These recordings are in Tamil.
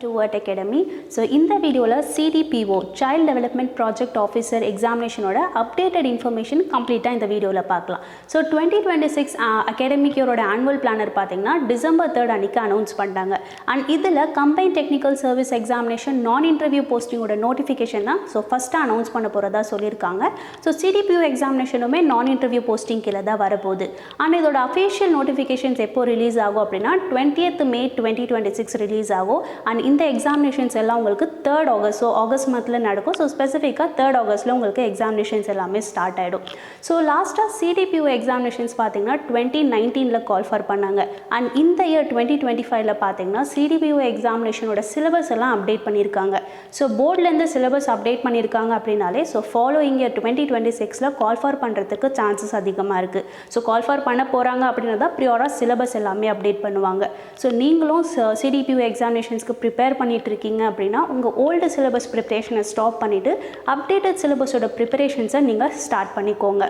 to Word Academy. So இந்த வீடியோல CDPO Child Development Project Officer examination ஓட updated information கம்ப்ளீட்டா இந்த வீடியோல பார்க்கலாம். So 2026 academic year-ஓட annual planner பாத்தீங்கன்னா December 3rd அன்னைக்கு அனௌன்ஸ் பண்ணிட்டாங்க. And இதுல combined technical service examination non interview posting ஓட notification தான் so first அனௌன்ஸ் பண்ண போறதா சொல்லிருக்காங்க. So CDPO examinationமே non interview posting கீழ தான் வரப்போகுது. and இதோட official notifications எப்போ ரிலீஸ் ஆகும் அப்படினா 20th May 2026 ரிலீஸ் ஆகும். and இந்த எக்ஸாமினேஷன்ஸ் எல்லாம் உங்களுக்கு 3rd August ஸோ ஆகஸ்ட் மந்த்தில் நடக்கும். ஸோ ஸ்பெசிஃபிக்காக 3rd Augustல உங்களுக்கு எக்ஸாமினேஷன்ஸ் எல்லாமே ஸ்டார்ட் ஆகிடும். ஸோ லாஸ்ட்டாக CDPO எக்ஸாமினேஷன்ஸ் பார்த்தீங்கன்னா 2019 கால் ஃபார் பண்ணாங்க. அண்ட் இந்த இயர் 2025 பார்த்தீங்கன்னா CDPO எக்ஸாமினேஷனோட சிலபஸ் எல்லாம் அப்டேட் பண்ணியிருக்காங்க. ஸோ போர்ட்லேருந்து சிலபஸ் அப்டேட் பண்ணியிருக்காங்க அப்படின்னாலே so following year 2026 call for பண்ணுறதுக்கு சான்சஸ் அதிகமாக இருக்குது. ஸோ கால் ஃபார் பண்ண போகிறாங்க அப்படின்னா தான் ப்ரியோராக சிலபஸ் எல்லாமே அப்டேட் பண்ணுவாங்க. ஸோ நீங்களும் CDPO எக்ஸாமினேஷன்ஸ்க்கு ப்ரிப்பேர் பண்ணிட்டு இருக்கீங்க அப்படின்னா உங்கள் ஓல்டு சிலபஸ் ப்ரிப்பரேஷனை ஸ்டாப் பண்ணிவிட்டு அப்டேட்டட் சிலபஸோட ப்ரிப்பரேஷன்ஸை நீங்கள் ஸ்டார்ட் பண்ணிக்கோங்க.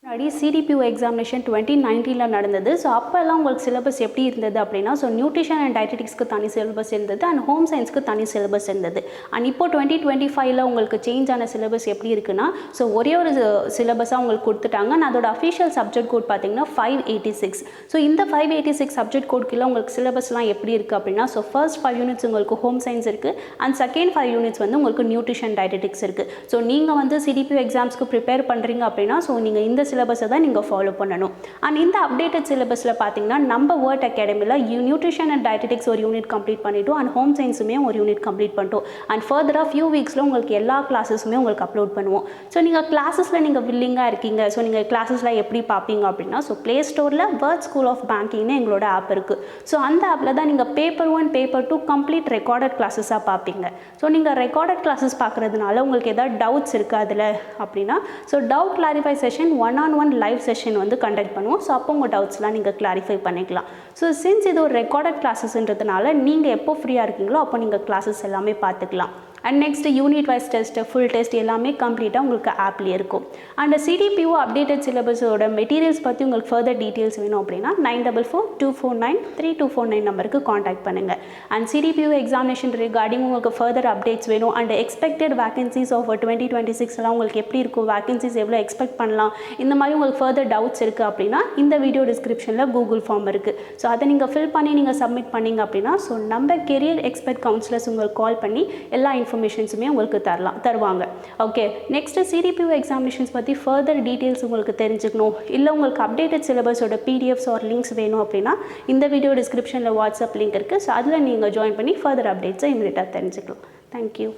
முன்னாடி CDPO எக்ஸாமினேஷன் 2019 நடந்தது. ஸோ அப்போல்லாம் உங்களுக்கு சிலபஸ் எப்படி இருந்தது அப்படின்னா ஸோ நியூட்ரிஷன் அண்ட் டயட்டெட்டிக்ஸ்க்கு தனி சிலபஸ் இருந்தது அண்ட் ஹோம் சயின்ஸ்க்கு தனி சிலபஸ் இருந்தது. அண்ட் இப்போ 2025 உங்களுக்கு சேஞ்ச் ஆன சிலபஸ் எப்படி இருக்குன்னா ஸோ ஒரே ஒரு சிலபஸாக உங்களுக்கு கொடுத்துட்டாங்க. அண்ட் அதோட அஃபிஷியல் சப்ஜெக்ட் கோட் பார்த்தீங்கன்னா 586. ஸோ இந்த 586 சப்ஜெக்ட் கோட் கீழே உங்களுக்கு சிலபஸ்லாம் எப்படி இருக்குது அப்படின்னா ஸோ ஃபர்ஸ்ட் 5 யூனிட்ஸ் உங்களுக்கு ஹோம் சயின்ஸ் இருக்குது அண்ட் செகண்ட் 5 யூனிட்ஸ் வந்து உங்களுக்கு நியூட்ரிஷன் டயட்டெட்டிக்ஸ் இருக்குது. ஸோ நீங்கள் வந்து CDPO எக்ஸாம்ஸ்க்கு ப்ரிப்பேர் பண்ணுறீங்க அப்படின்னா ஸோ நீங்கள் இந்த சிலபஸை தான் நீங்கள் ஃபாலோ பண்ணணும். அண்ட் இந்த அப்டேட்டட் சிலபஸில் பார்த்தீங்கன்னா நம்ம வேர்ட் அகாடமியில் நியூட்ரிஷன் அண்ட் டயட்டெட்டிக்ஸ் ஒரு யூனிட் கம்ப்ளீட் பண்ணிட்டோம் அண்ட் ஹோம் சயின்ஸுமே ஒரு யூனிட் கம்ப்ளீட் பண்ணிட்டோம். அண்ட் ஃபர்தராக ஃபியூ வீக்ஸில் உங்களுக்கு எல்லா கிளாஸஸுமே உங்களுக்கு அப்லோட் பண்ணுவோம். ஸோ நீங்கள் கிளாஸஸில் நீங்கள் வில்லிங்காக இருக்கீங்க. ஸோ நீங்கள் கிளாஸஸில் எப்படி பார்ப்பீங்க அப்படின்னா ஸோ ப்ளே ஸ்டோரில் வேர்ட் ஸ்கூல் ஆஃப் பேங்கிங்னு எங்களோட ஆப் இருக்குது. ஸோ அந்த ஆப்பில் தான் நீங்கள் பேப்பர் 1 பேப்பர் 2 கம்ப்ளீட் ரெக்கார்டட் கிளாஸஸாக பார்ப்பீங்க. ஸோ நீங்கள் ரெக்கார்டட் கிளாஸஸ் பார்க்குறதுனால உங்களுக்கு ஏதாவது டவுட்ஸ் இருக்குது அதில் அப்படின்னா so doubt clarify session 1-on-1 live session வந்து கண்டக்ட் பண்ணுவோம். ஸோ அப்போ உங்கள் டவுட்ஸ்லாம் நீங்கள் கிளாரிஃபை பண்ணிக்கலாம். ஸோ சின்ஸ் இது ஒரு ரெக்கார்டட் கிளாஸஸ்ன்றதுனால நீங்கள் எப்போ ஃப்ரீயாக இருக்கீங்களோ அப்போ நீங்கள் கிளாஸஸ் எல்லாமே பார்த்துக்கலாம். And next unit wise test full test எல்லாமே கம்ப்ளீட்டாக உங்களுக்கு ஆப்லேயே இருக்கும். அண்ட் CDPO அப்டேட்டட் சிலபஸோட மெட்டீரியல்ஸ் பற்றி உங்களுக்கு ஃபர்தர் டீட்டெயில்ஸ் வேணும் அப்படின்னா 9442493249 நம்பருக்கு காண்டாக்ட் பண்ணுங்கள். அண்ட் CDPO எக்ஸாமினேஷன் ரிகார்டிங் உங்களுக்கு ஃபர்தர் அப்டேட்ஸ் வேணும் அண்ட் எக்ஸ்பெக்டட் வேகன்சிஸ் ஆஃப் 2026 எல்லாம் உங்களுக்கு எப்படி இருக்கும், வேகன்சிஸ் எவ்வளோ எக்ஸ்பெக்ட் பண்ணலாம், இந்த மாதிரி உங்களுக்கு ஃபர்தர் டவுட்ஸ் இருக்குது அப்படின்னா இந்த வீடியோ டிஸ்கிரிப்ஷனில் கூகுள் ஃபார்ம் இருக்குது. ஸோ அதை நீங்கள் ஃபில் பண்ணி நீங்கள் சப்மிட் பண்ணிங்க அப்படின்னா ஸோ நம்ம கெரியர் எக்ஸ்பர்ட் கவுன்சிலர்ஸ் உங்களுக்கு கால் பண்ணி எல்லா இன்ஃபர்மேஷன்ஸுமே உங்களுக்கு தருவாங்க. ஓகே, நெக்ஸ்ட்டு CDPO எக்ஸாமினேஷன்ஸ் பற்றி ஃபர்தர் டீட்டெயில்ஸ் உங்களுக்கு தெரிஞ்சுக்கணும் இல்லை உங்களுக்கு அப்டேட்டட் சிலபஸோட PDFs ஆர் லிங்க்ஸ் வேணும் அப்படின்னா இந்த வீடியோ டிஸ்கிரிப்ஷனில் வாட்ஸ்அப் லிங்க் இருக்குது. ஸோ அதில் நீங்கள் ஜாயின் பண்ணி ஃபர்தர் அப்டேட்ஸை இமீடியட்டாக தெரிஞ்சுக்கலாம். தேங்க்யூ.